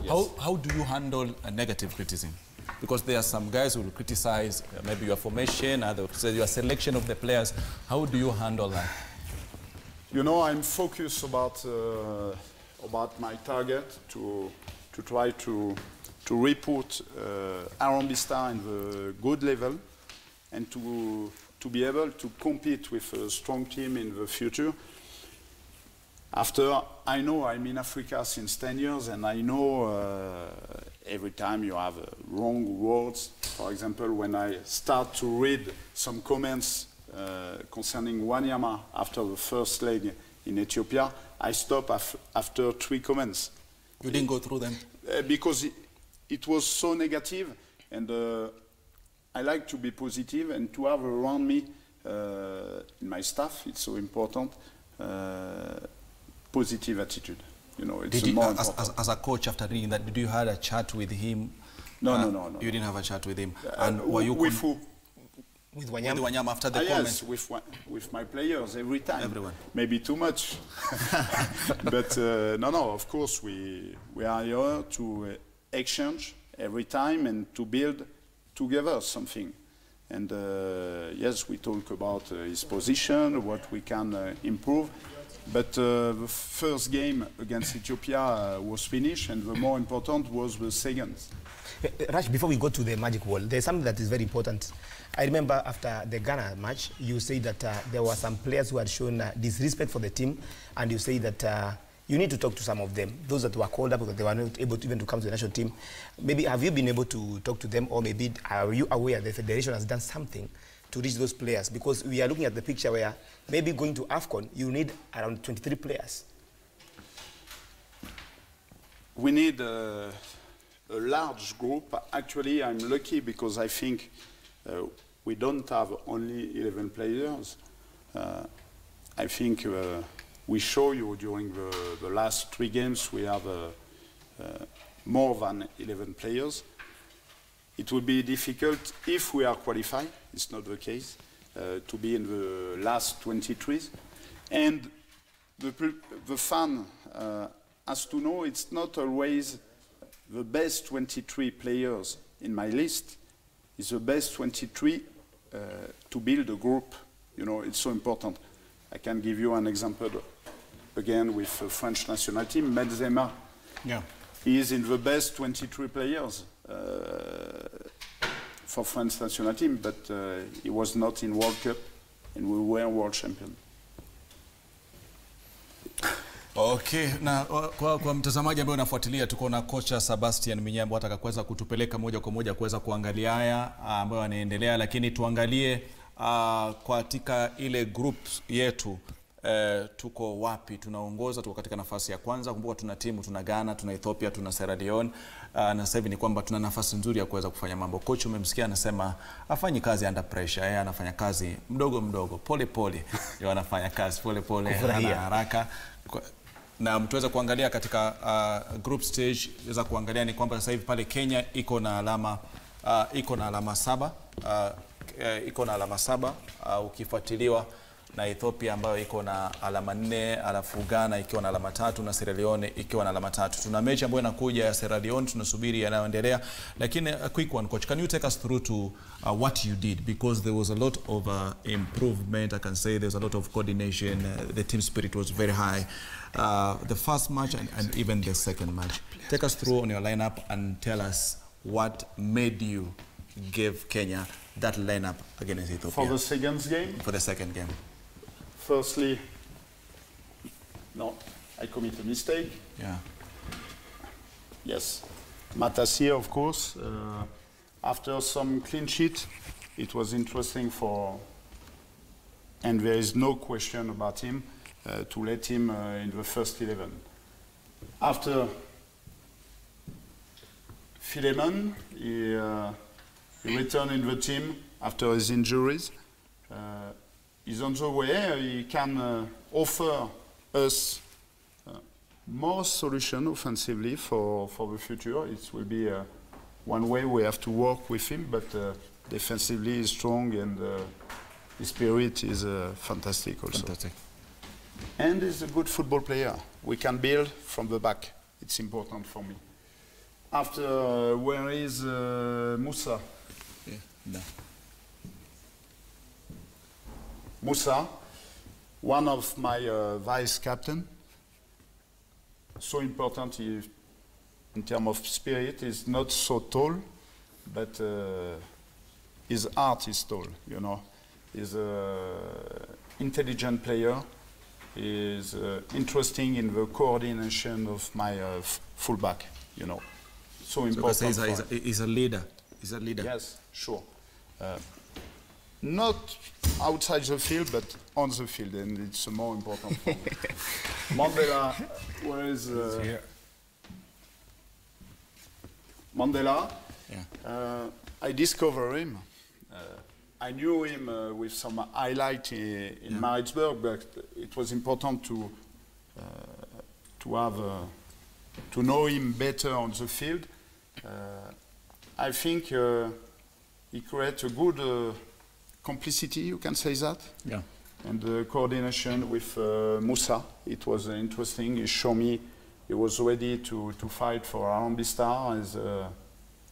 Yes. How do you handle a negative criticism? Because there are some guys who will criticize maybe your formation, others say your selection of the players. How do you handle that? You know, I'm focused about my target to try to report Harambee Star in the good level and to be able to compete with a strong team in the future. After, I know I'm in Africa since 10 years and I know every time you have wrong words. For example, when I start to read some comments concerning Wanyama after the first leg in Ethiopia, I stop after 3 comments. You didn't go through them? Because it was so negative, and I like to be positive and to have around me, in my staff, it's so important, positive attitude. You know, it's more important. As a coach, after reading that, did you have a chat with him? No. You didn't have a chat with him? And were you with who? With Wanyama after the comment? Yes, with my players every time. Everyone. Maybe too much. But no, of course we are here to exchange every time and to build together something. And yes, we talk about his position, what we can improve. But the first game against Ethiopia was finished, and the more important was the second. Rash, before we go to the magic wall, there's something that is very important. I remember after the Ghana match, you said that there were some players who had shown disrespect for the team, and you say that you need to talk to some of them, those that were called up because they were not able to even to come to the national team. Maybe have you been able to talk to them, or maybe are you aware the federation has done something to reach those players? Because we are looking at the picture where maybe going to AFCON, you need around 23 players. We need a large group. Actually, I'm lucky because I think we don't have only 11 players. I think we show you during the last 3 games we have more than 11 players. It will be difficult if we are qualified, it's not the case, to be in the last 23. And the fan has to know it's not always the best 23 players in my list. It's the best 23 to build a group. You know, it's so important. I can give you an example again with the French national team, Benzema. Yeah. He is in the best 23 players for French national team, but he was not in World Cup, and we were world champion. Okay, na kwa mtazamaji ambaye unafuatilia, tuko na kocha Sebastian Migné ambaye atakakuweza kutupeleka moja kwa moja kuweza kuangalia haya ambayo yanaendelea, lakini tuangalie katika ile group yetu tuko wapi, tunaongoza, tuko katika nafasi ya kwanza. Kumbuka tuna timu, tuna Ghana, tuna Ethiopia, tuna Sierra Leone, na sasa hivi ni kwamba tuna nafasi nzuri ya kuweza kufanya mambo. Coach umemsikia anasema afanyi kazi under pressure, yeye anafanya kazi mdogo mdogo, pole pole. Yeye anafanya kazi pole pole, hana haraka. Na mtuweza kuangalia katika group stage, weza kuangalia ni kwamba sasa hivi pale Kenya iko na alama 7, iko na alama 7, ukifuatiliwa na Ethiopia ambayo iko na alama 4, alafu Ghana ikiwa na alama 3 na Sierra Leone ikiwa na alama 3. Tuna mechi ambayo inakuja ya Sierra Leone, tunasubiri yanayoendelea. Lakini a quick one, coach, can you take us through to what you did, because there was a lot of improvement. I can say there's a lot of coordination. The team spirit was very high. The first match and even the second match. Take us through on your lineup and tell us what made you give Kenya that lineup against Ethiopia. For the second game? For the second game. Firstly, no, I commit a mistake. Yeah. Yes. Matassier, of course. After some clean sheet, it was interesting and there is no question about him, to let him in the first 11. After Philemon, he returned in the team after his injuries. He's on the way. He can offer us more solution offensively for the future. It will be one way we have to work with him, but defensively he's strong, and his spirit is fantastic also. Fantastic. And he's a good football player. We can build from the back. It's important for me. After, where is Moussa? Yeah, no. Moussa, one of my vice captain. So important in terms of spirit. He's not so tall, but his heart is tall, you know. He's an intelligent player. He's interesting in the coordination of my fullback, you know. So important. So he's a leader. He's a leader. Yes, sure. Not outside the field, but on the field, and it's more important for me. Mandela, where is here? Mandela? Yeah. I discovered him. I knew him with some highlight in Maritzburg, but it was important to know him better on the field. I think he created a good complicity, you can say that? Yeah. And coordination with Moussa. It was interesting. He showed me he was ready to fight for Harambee Star as an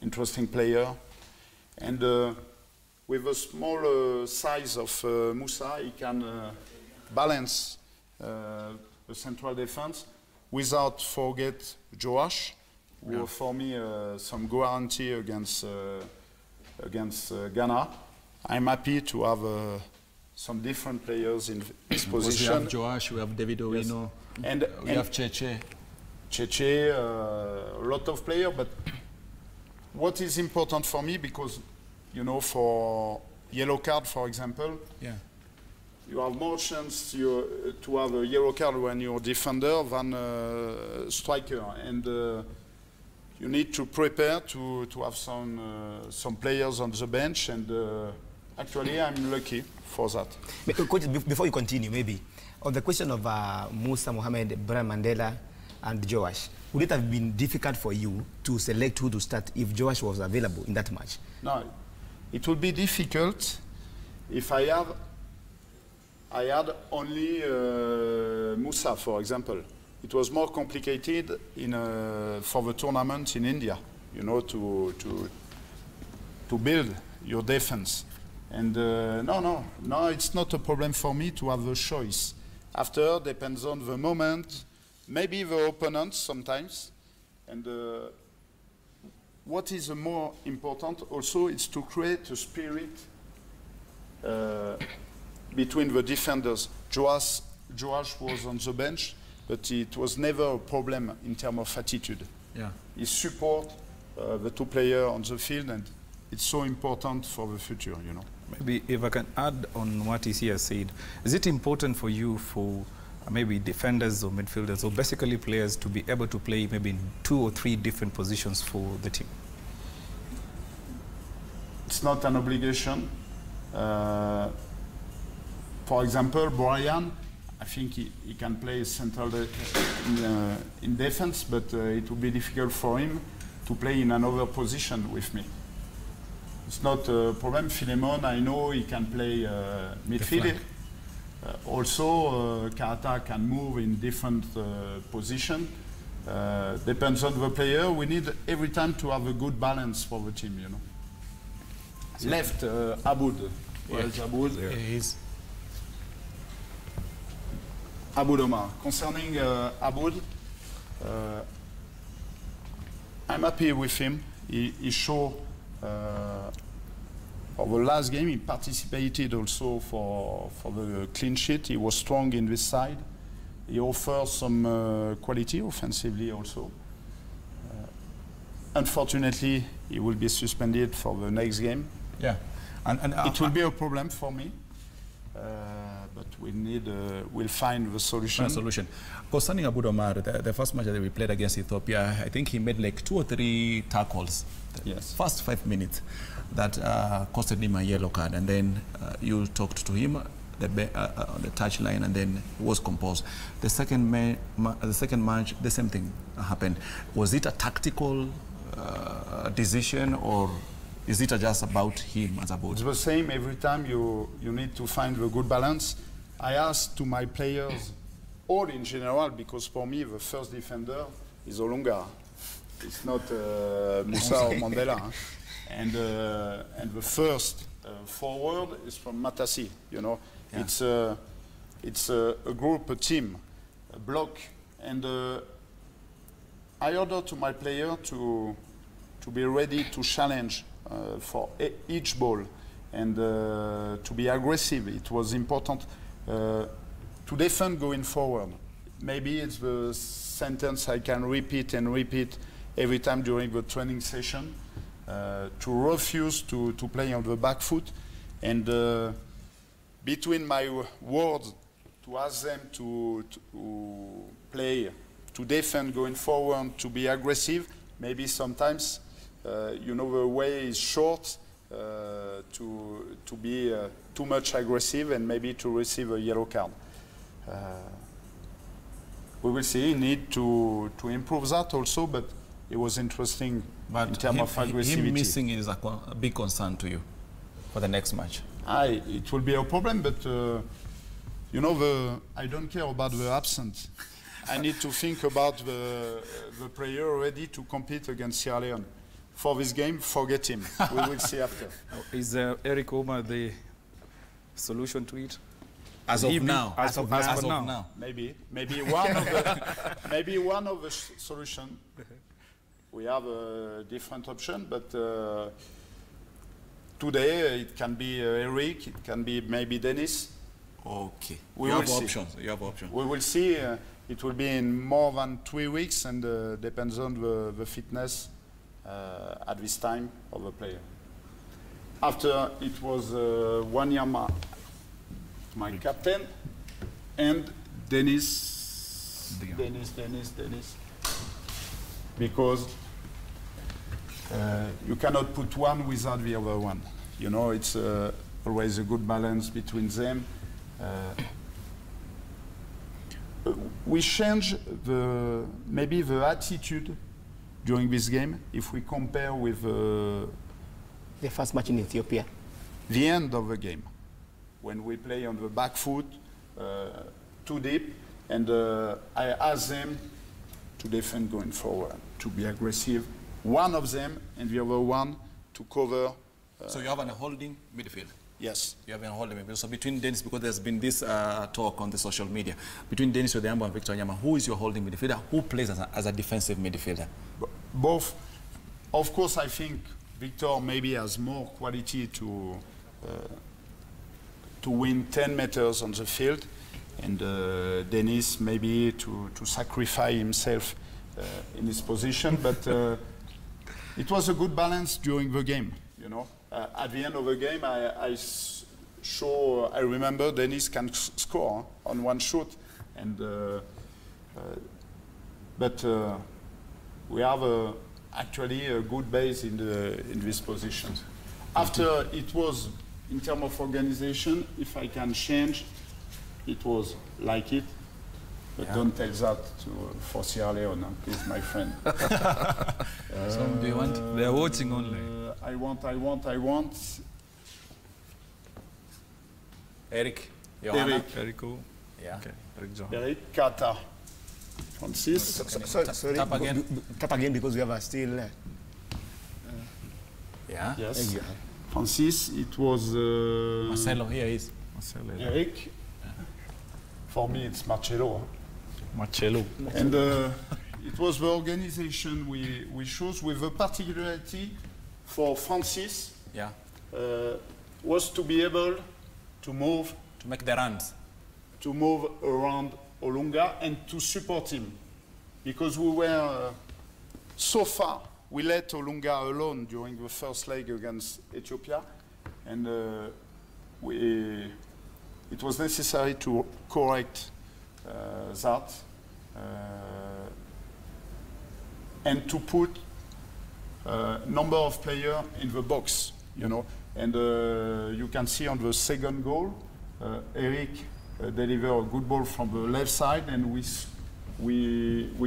interesting player. And with a small size of Moussa, he can balance the central defense without forget Joash, who for me some guarantee against Ghana. I'm happy to have some different players in this position. We have Joash, we have David Owino, and we have Cheche. Cheche, a lot of players, but what is important for me, because, you know, for yellow card, for example, you have more chance to have a yellow card when you're a defender than a striker, and you need to prepare to have some players on the bench, and actually I'm lucky for that. Coach, before you continue, maybe, on the question of Moussa, Mohamed, Brian Mandela, and Joash, would it have been difficult for you to select who to start if Joash was available in that match? No, it would be difficult if I had only Moussa, for example. It was more complicated for the tournament in India, you know, to build your defense. And no, it's not a problem for me to have a choice. After, depends on the moment, maybe the opponent sometimes. And what is more important also is to create a spirit between the defenders. Joash was on the bench, but it was never a problem in terms of attitude. Yeah. He support the two players on the field, and it's so important for the future, you know. Maybe if I can add on what Isi has said, is it important for you for maybe defenders or midfielders or basically players to be able to play maybe in 2 or 3 different positions for the team? It's not an obligation. For example, Brian, I think he can play central in defense, but it would be difficult for him to play in another position with me. It's not a problem. Philemon, I know he can play midfield. Also, Karata can move in different positions. Depends on the player. We need every time to have a good balance for the team, you know. Left, Aboud. Where's Aboud? There he is. Aboud Omar. Concerning Aboud, I'm happy with him. He showed for the last game, he participated also for the clean sheet. He was strong in this side. He offers some quality offensively also. Unfortunately, he will be suspended for the next game. Yeah. And it will be a problem for me. But we'll find the solution. Concerning Aboud Omar, the first match that we played against Ethiopia, I think he made like 2 or 3 tackles. Yes. First 5 minutes that costed him a yellow card, and then you talked to him on the touchline, and then he was composed. The second match, the same thing happened. Was it a tactical decision, or is it just about him as a boat? It's the same every time. You need to find the good balance. I asked to my players, all in general, because for me the first defender is Olunga. It's not Moussa or Mandela. Huh? And the first forward is from Matassi. You know, yeah. It's a group, a team, a block, and I order to my player to be ready to challenge for each ball and to be aggressive. It was important to defend going forward. Maybe it's the sentence I can repeat and repeat every time during the training session, to refuse to play on the back foot, and between my words to ask them to play, to defend going forward, to be aggressive. Maybe sometimes, you know, the way is short to be too much aggressive and maybe to receive a yellow card. We will see. He need to improve that also, but it was interesting in terms of aggressivity. Him missing is a big concern to you for the next match. It will be a problem, but you know, I don't care about the absence. I need to think about the player ready to compete against Sierra Leone. For this game, forget him. We will see after. Is Eric Ouma the solution to it? As of now. As of now. Maybe one of the solution. We have a different option, but today it can be Eric, it can be maybe Dennis. Okay. You have options. We will see. It will be in more than 3 weeks, and depends on the fitness at this time of the player. After it was Wanyama, my captain, and Dennis, because you cannot put one without the other one. You know, it's always a good balance between them. We change maybe the attitude during this game if we compare with the first match in Ethiopia. The end of the game, when we play on the back foot, too deep, and I ask them to defend going forward, to be aggressive. One of them and the other one to cover. So you have a holding midfield? Yes. You have a holding midfield. So between Dennis, because there's been this talk on the social media, between Dennis Odhiambo and Victor Wanyama, who is your holding midfielder? Who plays as a defensive midfielder? Both. Of course, I think Victor maybe has more quality to win 10 meters on the field, and Dennis maybe to sacrifice himself in his position, but it was a good balance during the game, you know. At the end of the game, I remember Dennis can score on one shot, and but we have actually a good base in this position. After it was, in terms of organization, if I can change, it was like it. But don't tell that for Sierra Leone, please, my friend. So do you want? They're watching only. I want. Eric. Eric. Yeah. Okay. Eric John. Eric, Kata. Francis. Sorry, Tap again. Tap again because we have a still. Yeah. Yes. Francis, it was. Marcelo, here he is. Marcelo. Eric. For me, it's Marcelo. Marcelo. And it was the organization we chose with a particularity for Francis. Yeah. Was to be able to move. To make the runs. To move around Olunga and to support him. Because we were, so far, we let Olunga alone during the first leg against Ethiopia. And it was necessary to correct that and to put number of players in the box, you know. And you can see on the second goal, Eric delivered a good ball from the left side, and we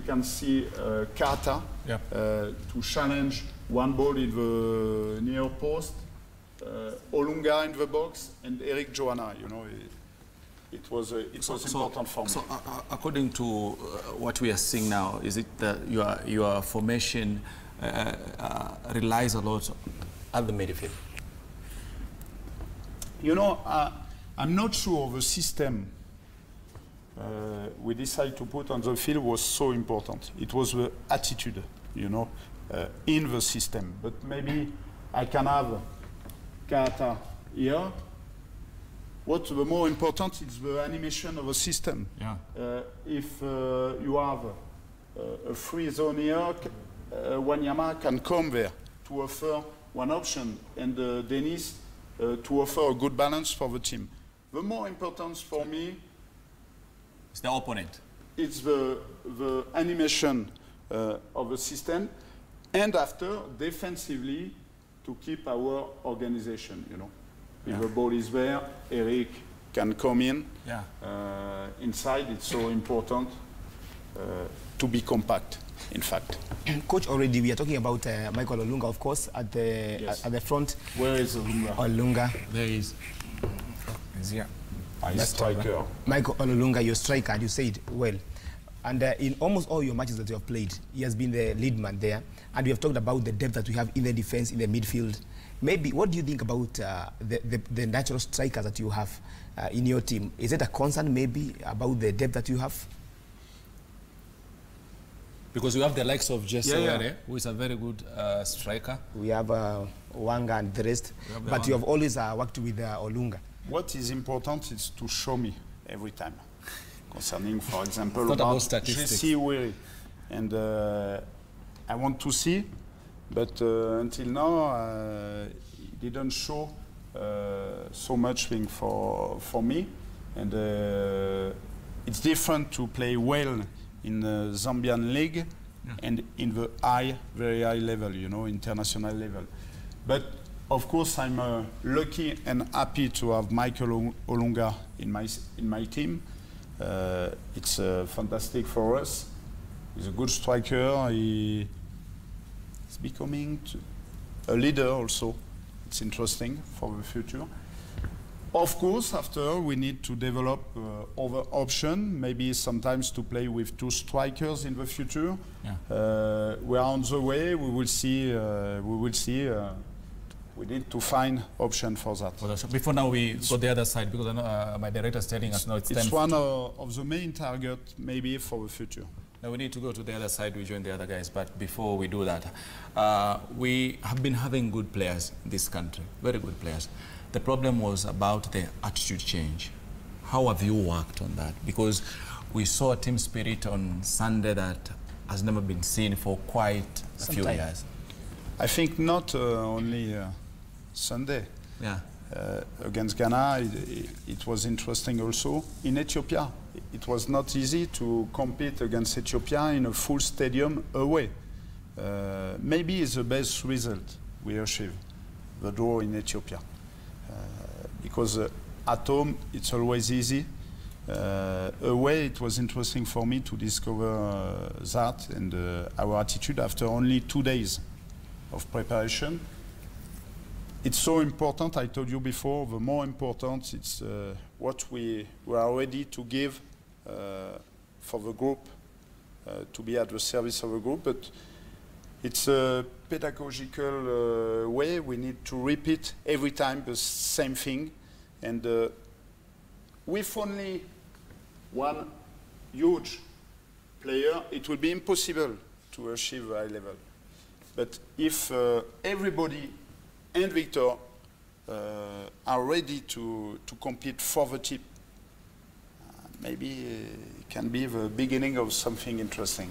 can see Kata to challenge one ball in the near post. Olunga in the box, and Eric Johanna, you know. it was important for me. So according to what we are seeing now, is it that your formation relies a lot at the midfield? You know, I'm not sure the system we decided to put on the field was so important. It was the attitude, you know, in the system. But maybe I can have Kata here. What's the more important is the animation of the system. Yeah. If you have a free zone here, Wanyama can come there to offer one option, and Denis to offer a good balance for the team. The more important for me, it's the opponent. It's the animation of the system, and after, defensively, to keep our organization, you know. If the ball is there, Eric can come in. Yeah. Inside, it's so important to be compact, in fact. Coach, already we are talking about Michael Olunga, of course, at the front. Where is Olunga? Olunga. There he is. Is here. Striker. Michael Olunga, your striker, and you said well. And in almost all your matches that you have played, he has been the lead man there. And we have talked about the depth that we have in the defense, in the midfield. Maybe, what do you think about the natural strikers that you have in your team? Is it a concern maybe about the depth that you have? Because we have the likes of Jesse who is a very good striker. We have Wanga and the rest. But you have always worked with Olunga. What is important is to show me every time. Concerning, for example, about statistics. Jesse Weary. And I want to see, but until now, he didn't show so much thing for me. And it's different to play well in the Zambian league and in the very high level, you know, international level. But of course, I'm lucky and happy to have Michael Olunga in my team. It's fantastic for us. He's a good striker. He's becoming a leader also. It's interesting for the future. Of course, after we need to develop other options, maybe sometimes to play with two strikers in the future. Yeah. We are on the way. We will see. We need to find option for that. Well, before now, we go the other side because my director is telling us now it's time. It's one of the main targets maybe for the future. Now we need to go to the other side. We join the other guys, but before we do that, we have been having good players in this country, very good players. The problem was about the attitude change. How have you worked on that? Because we saw a team spirit on Sunday that has never been seen for quite a few years. I think not only Sunday. Yeah. Against Ghana, it was interesting also. In Ethiopia, it was not easy to compete against Ethiopia in a full stadium away. Maybe it's the best result we achieved, the draw in Ethiopia. Because at home, it's always easy. Away, it was interesting for me to discover that and our attitude after only 2 days of preparation. It's so important, I told you before, the more important it's what we are ready to give for the group, to be at the service of the group, but it's a pedagogical way. We need to repeat every time the same thing, and with only one huge player, it will be impossible to achieve a high level. But if everybody and Victor are ready to compete for the team, maybe it can be the beginning of something interesting.